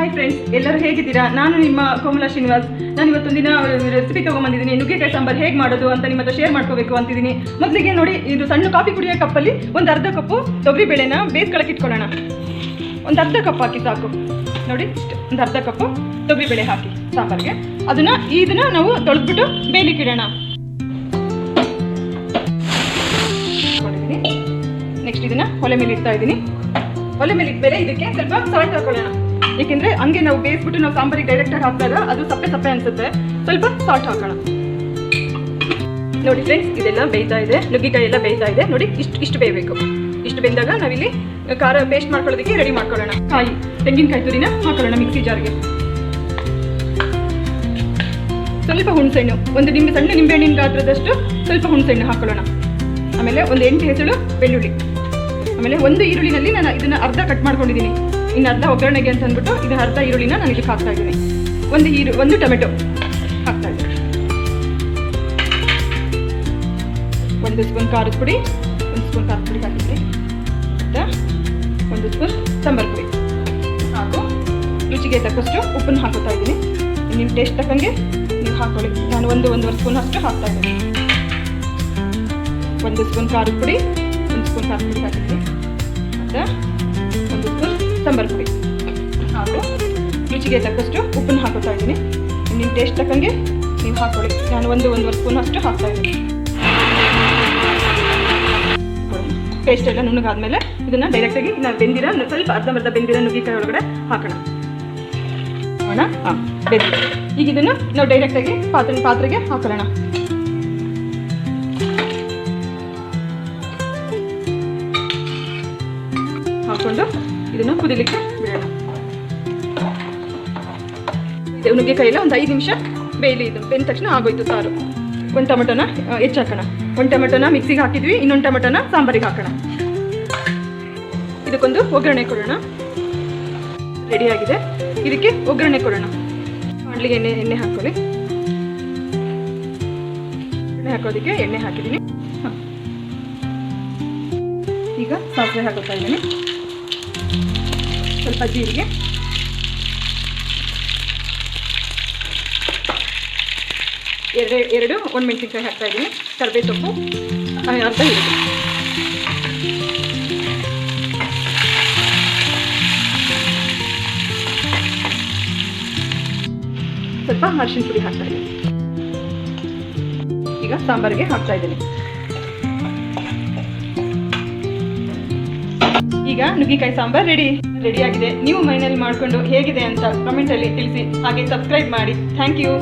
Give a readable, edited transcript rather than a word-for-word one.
Hi friends, ಎಲ್ಲರೂ ಹೇಗಿದ್ದೀರಾ? ನಾನು ನಿಮ್ಮ ಕೋಮಲ ಶ್ರೀನಿವಾಸ್. ನಾನು ಇವತ್ತೊಂದಿನ ರೆಸಿಪಿ ತೊಗೊಂಬಂದಿದ್ದೀನಿ. ನುಗ್ಗೆಕಾಯಿ ಸಾಂಬಾರು ಹೇಗೆ ಮಾಡೋದು ಅಂತ ನಿಮ್ಮ ಹತ್ರ ಶೇರ್ ಮಾಡ್ಕೋಬೇಕು ಅಂತಿದ್ದೀನಿ. ಮೊದಲಿಗೆ ನೋಡಿ, ಇದು ಸಣ್ಣ ಕಾಫಿ ಕುಡಿಯೋ ಕಪ್ಪಲ್ಲಿ ಒಂದು ಅರ್ಧ ಕಪ್ಪು ತೊಗರಿಬೇಳೆನ ಬೇಯಿಸ್ಕೊಳಕ್ಕೆ ಇಟ್ಕೊಳ್ಳೋಣ. ಒಂದು ಅರ್ಧ ಕಪ್ ಹಾಕಿ ಸಾಕು. ನೋಡಿ, ಒಂದು ಅರ್ಧ ಕಪ್ಪು ತೊಗರಿಬೇಳೆ ಹಾಕಿ ಸಾಂಬಾರಿಗೆ ಇದನ್ನ ನಾವು ತೊಳೆದ್ಬಿಟ್ಟು ಬೇಯಲಿಕ್ಕೆ ಇಡೋಣ. ನೆಕ್ಸ್ಟ್ ಇದನ್ನ ಒಲೆ ಮೇಲೆ ಇಡ್ತಾ ಇದ್ದೀನಿ. ಒಲೆ ಮೇಲೆ ಇಟ್ಮೇಲೆ ಇದಕ್ಕೆ ಸ್ವಲ್ಪ ಸಾಲ್ಟ್ ಹಾಕೊಳ್ಳೋಣ. ಏಕೆಂದ್ರೆ ಹಂಗೆ ನಾವು ಬೇಯಿಸ್ಬಿಟ್ಟು ನಾವು ಸಾಂಬಾರಿಗೆ ಡೈರೆಕ್ಟಾಗಿ ಹಾಕಿದಾಗ ಅದು ಸಪ್ಪೆ ಸಪ್ಪೆ ಅನ್ಸುತ್ತೆ. ಸ್ವಲ್ಪ ಸಾಲ್ಟ್ ಹಾಕೋಣ. ನೋಡಿ ಫ್ರೆಂಡ್ಸ್, ಇದೆಲ್ಲ ಬೇಯ್ತಾ ಇದೆ, ನುಗ್ಗಿಕಾಯಿ ಎಲ್ಲ ಬೇಯ್ತಾ ಇದೆ. ನೋಡಿ, ಇಷ್ಟು ಬೇಯಬೇಕು. ಇಷ್ಟು ಬೆಂದಾಗ ನಾವಿಲ್ಲಿ ಖಾರ ಪೇಸ್ಟ್ ಮಾಡ್ಕೊಳ್ಳೋದಕ್ಕೆ ರೆಡಿ ಮಾಡ್ಕೊಳ್ಳೋಣ. ತೆಂಗಿನಕಾಯಿ ತುರಿನ ಹಾಕೊಳ್ಳೋಣ ಮಿಕ್ಸಿ ಜಾರ್ಗೆ. ಸ್ವಲ್ಪ ಹುಣಸೆಹಣ್ಣು, ಒಂದು ಸಣ್ಣ ನಿಂಬೆಹಣ್ಣಿನ ಗಾತ್ರದಷ್ಟು ಸ್ವಲ್ಪ ಹುಣಸೆಹಣ್ಣು ಹಾಕೊಳ್ಳೋಣ. ಆಮೇಲೆ ಒಂದು 8 ಹೆಸಳು ಬೆಳ್ಳುಳ್ಳಿ. ಆಮೇಲೆ ಒಂದು ಈರುಳ್ಳಿನಲ್ಲಿ ನಾನು ಇದನ್ನ ಅರ್ಧ ಕಟ್ ಮಾಡ್ಕೊಂಡಿದ್ದೀನಿ. ಇನ್ನು ಅರ್ಧ ಒಗ್ಗರಣೆಗೆ ಅಂತ ಅಂದ್ಬಿಟ್ಟು ಇದನ್ನ ಅರ್ಧ ಈರುಳ್ಳಿನ ನಾನು ಇದಕ್ಕೆ ಹಾಕ್ತಾ ಇದ್ದೀನಿ. ಒಂದು ಟೊಮೆಟೊ ಹಾಕ್ತಾ ಇದ್ದೀನಿ. 1 ಸ್ಪೂನ್ ಖಾರದ ಪುಡಿ, 1 ಸ್ಪೂನ್ ಖಾರದ ಪುಡಿ ಹಾಕಿದ್ದೀನಿ. ಮತ್ತು 1 ಸ್ಪೂನ್ ಸಾಂಬಾರು ಪುಡಿ ಹಾಗೂ ರುಚಿಗೆ ತಕ್ಕಷ್ಟು ಉಪ್ಪನ್ನು ಹಾಕೋತಾ ಇದ್ದೀನಿ. ನಿಮ್ಮ ಟೇಸ್ಟ್ ತಕ್ಕಂಗೆ ನೀವು ಹಾಕೊಳ್ಳಿ. ನಾನು ಒಂದೂವರೆ ಸ್ಪೂನ್ ಅಷ್ಟು ಹಾಕ್ತಾ ಇದ್ದೀನಿ. 1 ಸ್ಪೂನ್ ಖಾರದ ಪುಡಿ, 1 ಸ್ಪೂನ್ ಖಾರದ ಪುಡಿ ಹಾಕಿದ್ದೀನಿ. ಮತ್ತು 1 ಸ್ಪೂನ್ ಸಾಂಬಾರು ಪುಡಿ ಹಾಗೂ ರುಚಿಗೆ ತಕ್ಕಷ್ಟು ಉಪ್ಪನ್ನು ಹಾಕೋತಾ ಇದ್ದೀನಿ. ನಿಮ್ಮ ಟೇಸ್ಟ್ ತಕ್ಕಂಗೆ ನೀವು ಹಾಕೊಳ್ಳಿ. ನಾನು ಒಂದೂವರೆ ಸ್ಪೂನ್ ಅಷ್ಟು ಹಾಕ್ತಾ ಇದ್ದೀನಿ. ಪೇಸ್ಟ್ ಎಲ್ಲ ನುಣ್ಣಗಾದ್ಮೇಲೆ ಇದನ್ನ ಡೈರೆಕ್ಟಾಗಿ ನಾವು ಸ್ವಲ್ಪ ಅರ್ಧಂಬರ್ಧ ಬೆಂದಿರೋ ನುಗ್ಗಿಕಾಯಿ ಒಳಗಡೆ ಹಾಕೋಣ. ಬೆಂದಿದೆ. ಈಗ ಇದನ್ನು ನಾವು ಡೈರೆಕ್ಟಾಗಿ ಪಾತ್ರೆಗೆ ಹಾಕೊಳ್ಳೋಣ. ಹಾಕೊಂಡು ಇದನ್ನು ಕುದಿಲಿಕ್ಕೆ ಬಿಡೋಣ. ನುಗ್ಗೆಕಾಯಿ ಎಲ್ಲ ಒಂದು 5 ನಿಮಿಷ ಬೇಯಲಿ. ಇದು ಬೆಂದ ತಕ್ಷಣ ಆಗೋಯ್ತು ಸಾರು. 1 ಟೊಮೆಟೊನ ಹೆಚ್ಚಾಕೋಣ. 1 ಟೊಮೆಟೊನ ಮಿಕ್ಸಿಗೆ ಹಾಕಿದ್ವಿ, ಇನ್ನೊಂದು ಟೊಮೆಟೊನ ಸಾಂಬಾರಿಗೆ ಹಾಕೋಣ. ಇದಕ್ಕೊಂದು ಒಗ್ಗರಣೆ ಕೊಡೋಣ. ರೆಡಿಯಾಗಿದೆ. ಇದಕ್ಕೆ ಒಗ್ಗರಣೆ ಕೊಡೋಣ. ಬಾಣಲಿಗೆ ಎಣ್ಣೆ ಹಾಕೊಳ್ಳಿ. ಎಣ್ಣೆ ಹಾಕೋದಕ್ಕೆ ಎಣ್ಣೆ ಹಾಕಿದ್ದೀನಿ. ಈಗ ಸಾಸಿವೆ ಹಾಕೋತಾ ಇದ್ದೀನಿ. ಸ್ವಲ್ಪ ಜೀರಿಗೆ, ಎರಡು ಒಣಮೆಣಸಿನ್ಕಾಯಿ ಹಾಕ್ತಾ ಇದ್ದೀನಿ. ಕರಿಬೇವು ಸೊಪ್ಪು ಅರ್ಧ ಈರುಳ್ಳಿ, ಸ್ವಲ್ಪ ಅರಿಶಿನ ಪುಡಿ ಹಾಕ್ತಾ ಇದ್ದೀನಿ. ಈಗ ಸಾಂಬಾರಿಗೆ ಹಾಕ್ತಾ ಇದ್ದೀನಿ. ಈಗ ನುಗ್ಗಿಕಾಯಿ ಸಾಂಬಾರ್ ರೆಡಿ ಆಗಿದೆ. ನೀವು ಮನೆಯಲ್ಲಿ ಮಾಡಿಕೊಂಡು ಹೇಗಿದೆ ಅಂತ ಕಮೆಂಟಲ್ಲಿ ತಿಳಿಸಿ. ಹಾಗೆ ಸಬ್ಸ್ಕ್ರೈಬ್ ಮಾಡಿ. Thank you.